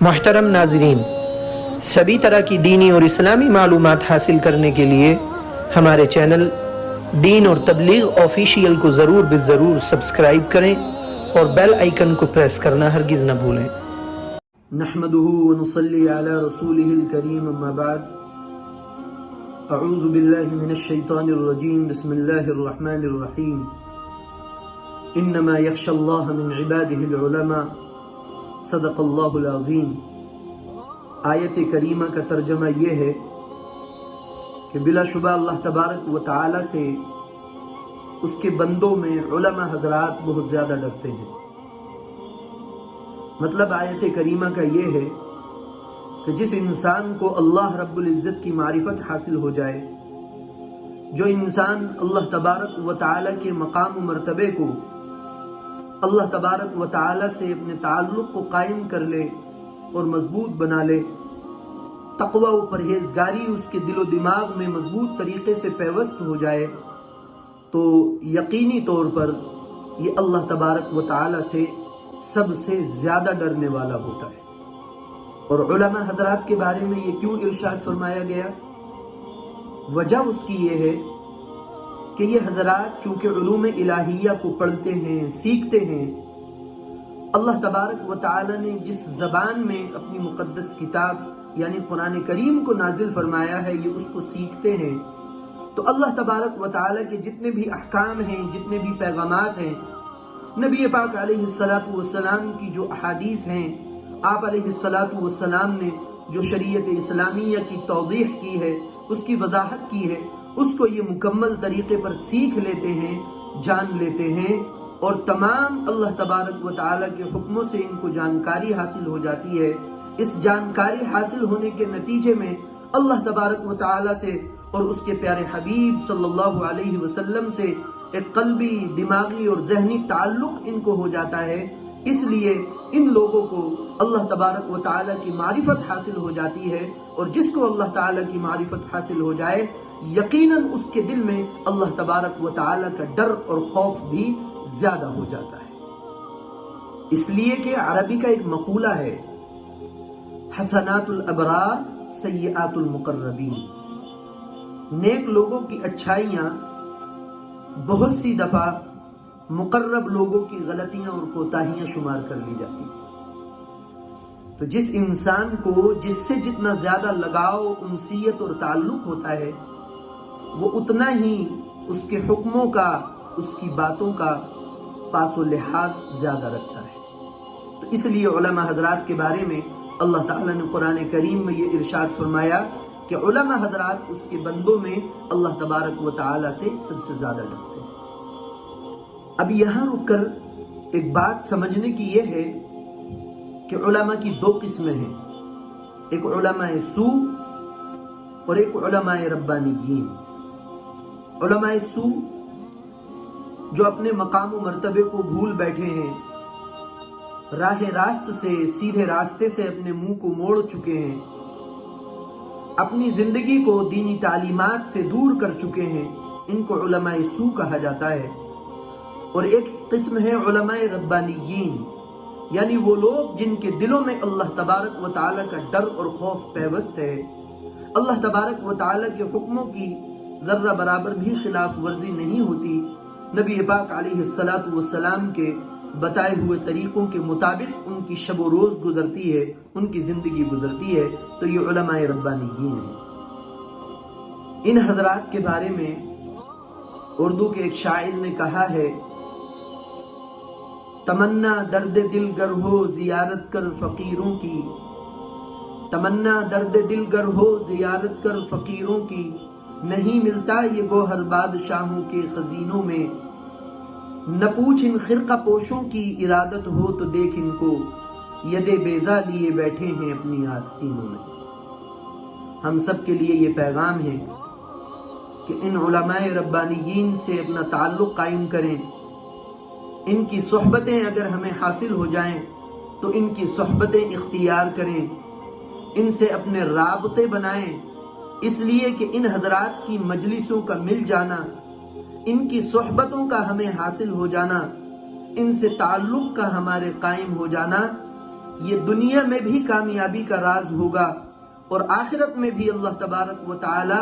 محترم ناظرین، سبھی طرح کی دینی اور اسلامی معلومات حاصل کرنے کے لیے ہمارے چینل دین اور تبلیغ آفیشیل کو ضرور سبسکرائب کریں اور بیل آئیکن کو پریس کرنا ہرگز نہ بھولیں۔ نحمده ونصلي على رسوله الكريم اما بعد اعوذ بالله من الشيطان الرجيم بسم الله الرحمن الرحيم انما يخشى الله من عباده العلماء صدق الله العظیم۔ آیت کریمہ کا ترجمہ یہ ہے کہ بلا شبہ اللہ تبارک و تعالی سے اس کے بندوں میں علماء حضرات بہت زیادہ ڈرتے ہیں۔ مطلب آیت کریمہ کا یہ ہے کہ جس انسان کو اللہ رب العزت کی معرفت حاصل ہو جائے، جو انسان اللہ تبارک و تعالی کے مقام و مرتبے کو، اللہ تبارک و تعالی سے اپنے تعلق کو قائم کر لے اور مضبوط بنا لے، تقوی و پرہیزگاری اس کے دل و دماغ میں مضبوط طریقے سے پیوست ہو جائے، تو یقینی طور پر یہ اللہ تبارک و تعالی سے سب سے زیادہ ڈرنے والا ہوتا ہے۔ اور علماء حضرات کے بارے میں یہ کیوں ارشاد فرمایا گیا؟ وجہ اس کی یہ ہے کہ یہ حضرات چونکہ علوم الہیہ کو پڑھتے ہیں، سیکھتے ہیں، اللہ تبارک و تعالی نے جس زبان میں اپنی مقدس کتاب یعنی قرآن کریم کو نازل فرمایا ہے، یہ اس کو سیکھتے ہیں، تو اللہ تبارک و تعالی کے جتنے بھی احکام ہیں، جتنے بھی پیغامات ہیں، نبی پاک علیہ السلام کی جو احادیث ہیں، آپ علیہ السلام نے جو شریعت اسلامیہ کی توضیح کی ہے، اس کی وضاحت کی ہے، اس کو یہ مکمل طریقے پر سیکھ لیتے ہیں، جان لیتے ہیں، اور تمام اللہ تبارک و تعالی کے حکموں سے ان کو جانکاری حاصل ہو جاتی ہے۔ اس جانکاری حاصل ہونے کے نتیجے میں اللہ تبارک و تعالی سے اور اس کے پیارے حبیب صلی اللہ علیہ وسلم سے ایک قلبی، دماغی اور ذہنی تعلق ان کو ہو جاتا ہے۔ اس لیے ان لوگوں کو اللہ تبارک و تعالی کی معرفت حاصل ہو جاتی ہے، اور جس کو اللہ تعالی کی معرفت حاصل ہو جائے، یقیناً اس کے دل میں اللہ تبارک و تعالی کا ڈر اور خوف بھی زیادہ ہو جاتا ہے۔ اس لیے کہ عربی کا ایک مقولہ ہے، حسنات الابرار سیئات المقربین، نیک لوگوں کی اچھائیاں بہت سی دفعہ مقرب لوگوں کی غلطیاں اور کوتاہیاں شمار کر لی جاتی ہیں۔ تو جس انسان کو جس سے جتنا زیادہ لگاؤ، انسیت اور تعلق ہوتا ہے، وہ اتنا ہی اس کے حکموں کا، اس کی باتوں کا پاس و لحاظ زیادہ رکھتا ہے۔ تو اس لیے علماء حضرات کے بارے میں اللہ تعالیٰ نے قرآن کریم میں یہ ارشاد فرمایا کہ علماء حضرات اس کے بندوں میں اللہ تبارک و تعالی سے سب سے زیادہ ڈرتے ہیں۔ اب یہاں رک کر ایک بات سمجھنے کی یہ ہے کہ علماء کی دو قسمیں ہیں، ایک علماء سو اور ایک علماء ربانیین۔ علماء سو جو اپنے مقام و مرتبے کو بھول بیٹھے ہیں، راہ راست سے، سیدھے راستے سے اپنے منہ کو موڑ چکے ہیں، اپنی زندگی کو دینی تعلیمات سے دور کر چکے ہیں، ان کو علماء سو کہا جاتا ہے۔ اور ایک قسم ہے علماء ربانیین، یعنی وہ لوگ جن کے دلوں میں اللہ تبارک و تعالی کا ڈر اور خوف پیوست ہے، اللہ تبارک و تعالی کے حکموں کی ذرہ برابر بھی خلاف ورزی نہیں ہوتی، نبی پاک علیہ السلام کے بتائے ہوئے طریقوں کے مطابق ان کی شب و روز گزرتی ہے، ان کی زندگی گزرتی ہے، تو یہ علماء ربانیین ہیں۔ ان حضرات کے بارے میں اردو کے ایک شاعر نے کہا ہے، تمنا درد دل گر ہو زیارت کر فقیروں کی، تمنا درد دل گر ہو زیارت کر فقیروں کی، نہیں ملتا یہ گوہر بادشاہوں کے خزینوں میں، نہ پوچھ ان خرقہ پوشوں کی ارادت ہو تو دیکھ ان کو، ید بیضا لیے بیٹھے ہیں اپنی آستینوں میں۔ ہم سب کے لیے یہ پیغام ہے کہ ان علماء ربانیین سے اپنا تعلق قائم کریں، ان کی صحبتیں اگر ہمیں حاصل ہو جائیں تو ان کی صحبتیں اختیار کریں، ان سے اپنے رابطے بنائیں، اس لیے کہ ان حضرات کی مجلسوں کا مل جانا، ان کی صحبتوں کا ہمیں حاصل ہو جانا، ان سے تعلق کا ہمارے قائم ہو جانا، یہ دنیا میں بھی کامیابی کا راز ہوگا اور آخرت میں بھی اللہ تبارک و تعالی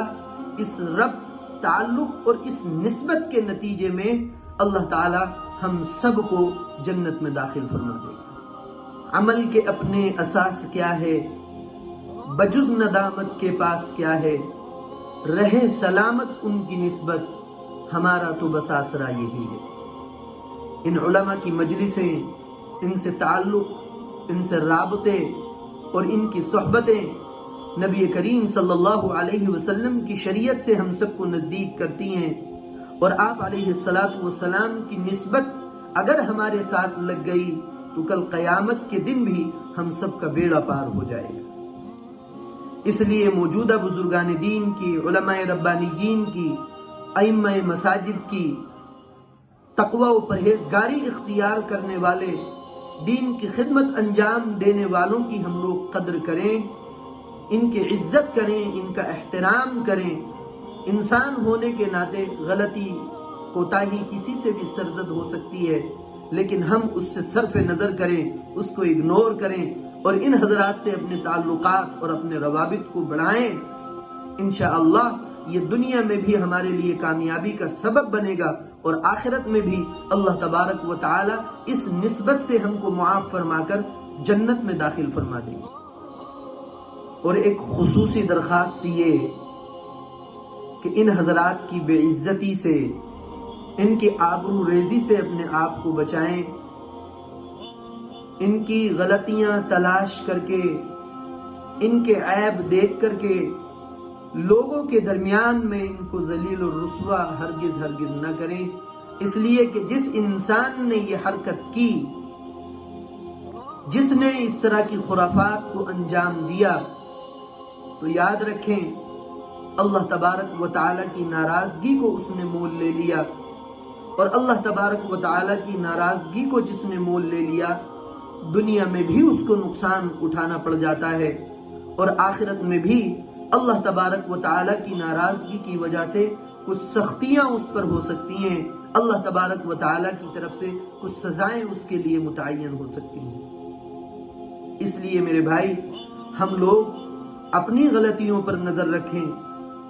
اس ربط، تعلق اور اس نسبت کے نتیجے میں اللہ تعالی ہم سب کو جنت میں داخل فرما دے گا۔ عمل کے اپنے اساس کیا ہے، بجز ندامت کے پاس کیا ہے، رہے سلامت ان کی نسبت، ہمارا تو بس آسرا یہی ہے۔ ان علماء کی مجلسیں، ان سے تعلق، ان سے رابطے اور ان کی صحبتیں نبی کریم صلی اللہ علیہ وسلم کی شریعت سے ہم سب کو نزدیک کرتی ہیں، اور آپ علیہ السلام کی نسبت اگر ہمارے ساتھ لگ گئی تو کل قیامت کے دن بھی ہم سب کا بیڑا پار ہو جائے گا۔ اس لیے موجودہ بزرگان دین کی، علماء ربانیین کی، ائمہ مساجد کی، تقوی و پرہیزگاری اختیار کرنے والے، دین کی خدمت انجام دینے والوں کی ہم لوگ قدر کریں، ان کی عزت کریں، ان کا احترام کریں۔ انسان ہونے کے ناطے غلطی، کوتاہی کسی سے بھی سرزد ہو سکتی ہے، لیکن ہم اس سے صرف نظر کریں، اس کو اگنور کریں اور ان حضرات سے اپنے تعلقات اور اپنے روابط کو بڑھائیں۔ انشاءاللہ یہ دنیا میں بھی ہمارے لیے کامیابی کا سبب بنے گا اور آخرت میں بھی اللہ تبارک و تعالی اس نسبت سے ہم کو معاف فرما کر جنت میں داخل فرما دیں گے۔ اور ایک خصوصی درخواست یہ کہ ان حضرات کی بے عزتی سے، ان کی آبرو ریزی سے اپنے آپ کو بچائیں، ان کی غلطیاں تلاش کر کے، ان کے عیب دیکھ کر کے لوگوں کے درمیان میں ان کو ذلیل و رسوا ہرگز نہ کریں، اس لیے کہ جس انسان نے یہ حرکت کی، جس نے اس طرح کی خرافات کو انجام دیا، تو یاد رکھیں اللہ تبارک و تعالی کی ناراضگی کو اس نے مول لے لیا، اور اللہ تبارک و تعالی کی ناراضگی کو جس نے مول لے لیا، دنیا میں بھی اس کو نقصان اٹھانا پڑ جاتا ہے، اور آخرت میں بھی اللہ تبارک و تعالی کی ناراضگی کی وجہ سے کچھ سختیاں اس پر ہو سکتی ہیں، اللہ تبارک و تعالی کی طرف سے کچھ سزائیں اس کے لیے متعین ہو سکتی ہیں۔ اس لیے میرے بھائی، ہم لوگ اپنی غلطیوں پر نظر رکھیں،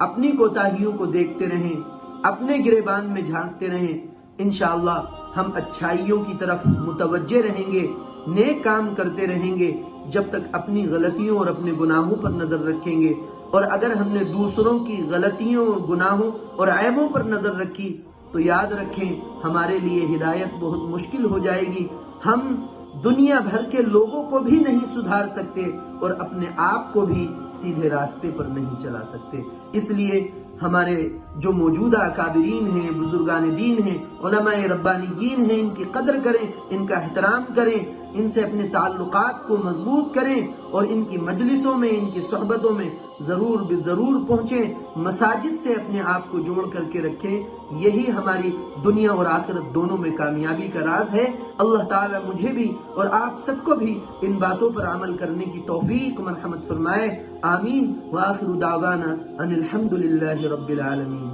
اپنی کوتاہیوں کو دیکھتے رہیں، اپنے گریبان میں جھانکتے رہیں۔ انشاءاللہ ہم اچھائیوں کی طرف متوجہ رہیں گے، نیک کام کرتے رہیں گے جب تک اپنی غلطیوں اور اپنے گناہوں پر نظر رکھیں گے۔ اور اگر ہم نے دوسروں کی غلطیوں اور گناہوں اور عیبوں پر نظر رکھی تو یاد رکھیں ہمارے لیے ہدایت بہت مشکل ہو جائے گی۔ ہم دنیا بھر کے لوگوں کو بھی نہیں سدھار سکتے اور اپنے آپ کو بھی سیدھے راستے پر نہیں چلا سکتے۔ اس لیے ہمارے جو موجودہ اکابرین ہیں، بزرگان دین ہیں، علماء ربانیین ہیں، ان کی قدر کریں، ان کا احترام کریں، ان سے اپنے تعلقات کو مضبوط کریں اور ان کی مجلسوں میں، ان کی صحبتوں میں ضرور بضرور پہنچیں، مساجد سے اپنے آپ کو جوڑ کر کے رکھیں۔ یہی ہماری دنیا اور آخرت دونوں میں کامیابی کا راز ہے۔ اللہ تعالیٰ مجھے بھی اور آپ سب کو بھی ان باتوں پر عمل کرنے کی توفیق مرحمت فرمائے۔ آمین۔ وآخر دعوانا ان الحمد للہ رب العالمین۔